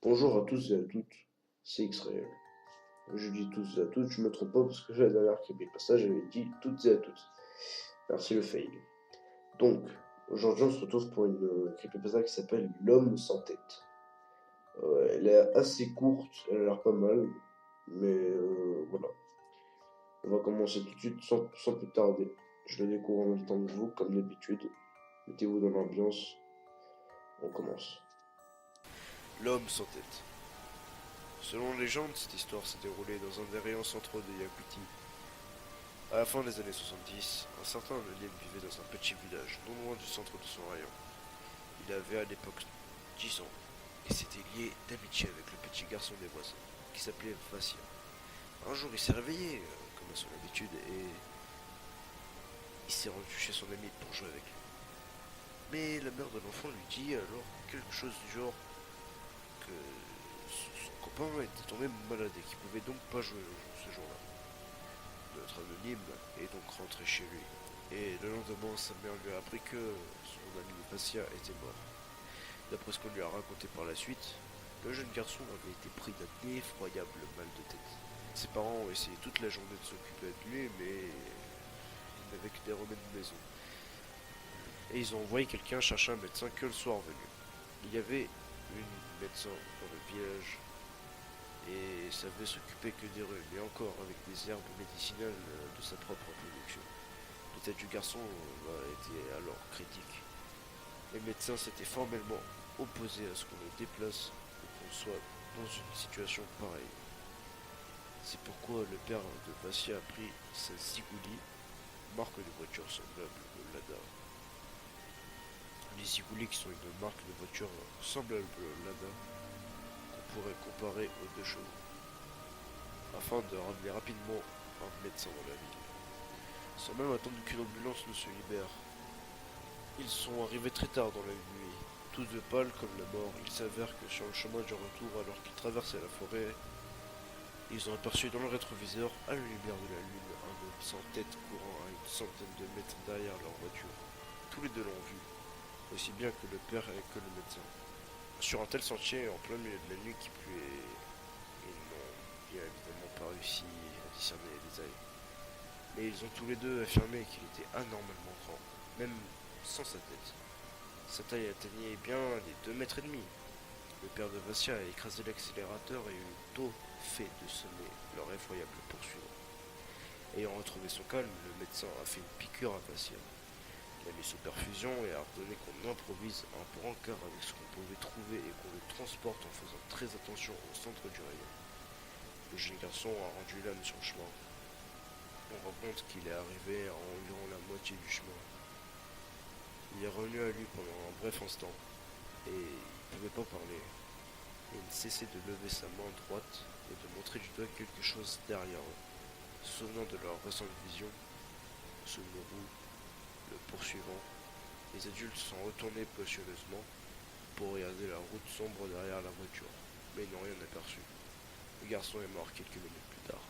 Bonjour à tous et à toutes, c'est X-Réel. Je dis tous et à toutes, je me trompe pas parce que la dernière creepypasta, j'avais dit toutes et à toutes. Merci le fail. Donc, aujourd'hui, on se retrouve pour une creepypasta qui s'appelle L'homme sans tête. Elle est assez courte, elle a l'air pas mal, mais voilà. On va commencer tout de suite sans plus tarder. Je le découvre en même temps que vous, comme d'habitude. Mettez-vous dans l'ambiance, on commence. L'homme sans tête. Selon légende, cette histoire s'est déroulée dans un des rayons centraux de Yakoutie. À la fin des années 70, un certain Lenin vivait dans un petit village, non loin du centre de son rayon. Il avait à l'époque 10 ans et s'était lié d'amitié avec le petit garçon des voisins, qui s'appelait Vassia. Un jour, il s'est réveillé, comme à son habitude, et il s'est rendu chez son ami pour jouer avec lui. Mais la mère de l'enfant lui dit alors quelque chose du genre que son copain était tombé malade et qu'il pouvait donc pas jouer ce jour-là. Notre anonyme est donc rentré chez lui. Et le lendemain, sa mère lui a appris que son ami Vassia était mort. D'après ce qu'on lui a raconté par la suite, le jeune garçon avait été pris d'un effroyable mal de tête. Ses parents ont essayé toute la journée de s'occuper de lui, mais il n'avait que des remèdes de maison. Et ils ont envoyé quelqu'un chercher un médecin que le soir venu. Il y avait une médecin dans le village et savait s'occuper que des rhumes, et encore avec des herbes médicinales de sa propre production. L'état du garçon était alors critique. Les médecins s'étaient formellement opposés à ce qu'on le déplace ou qu'on soit dans une situation pareille. C'est pourquoi le père de Vassia a pris sa Ziguli, marque de voiture semblable au Lada. Les Ziguli qui sont une marque de voiture semblable au Lada qu'on pourrait comparer aux deux chevaux, afin de ramener rapidement un médecin dans la ville. Sans même attendre qu'une ambulance ne se libère, ils sont arrivés très tard dans la nuit. Tous deux pâles comme la mort, il s'avère que sur le chemin du retour, alors qu'ils traversaient la forêt, ils ont aperçu dans le rétroviseur, à la lumière de la lune, un homme sans tête courant à une centaine de mètres derrière leur voiture. Tous les deux l'ont vu, aussi bien que le père et que le médecin. Sur un tel sentier, en plein milieu de la nuit qui pluait, ils n'ont bien évidemment pas réussi à discerner les détails. Mais ils ont tous les deux affirmé qu'il était anormalement grand, même sans sa tête. Sa taille atteignait bien les 2 mètres et demi. Le père de Vassia a écrasé l'accélérateur et eut tôt fait de semer leur effroyable poursuivant. Ayant retrouvé son calme, le médecin a fait une piqûre à Vassia. Il a mis sous perfusion et a ordonné qu'on improvise un brancard avec ce qu'on pouvait trouver et qu'on le transporte en faisant très attention au centre du rayon. Le jeune garçon a rendu l'âme sur le chemin. On raconte qu'il est arrivé à environ la moitié du chemin. Il est revenu à lui pendant un bref instant, et il ne pouvait pas parler. Il ne cessait de lever sa main droite et de montrer du doigt quelque chose derrière eux. Se souvenant de leur récente vision, sous le roue, le poursuivant, les adultes se sont retournés cautionneusement pour regarder la route sombre derrière la voiture, mais ils n'ont rien aperçu. Le garçon est mort quelques minutes plus tard.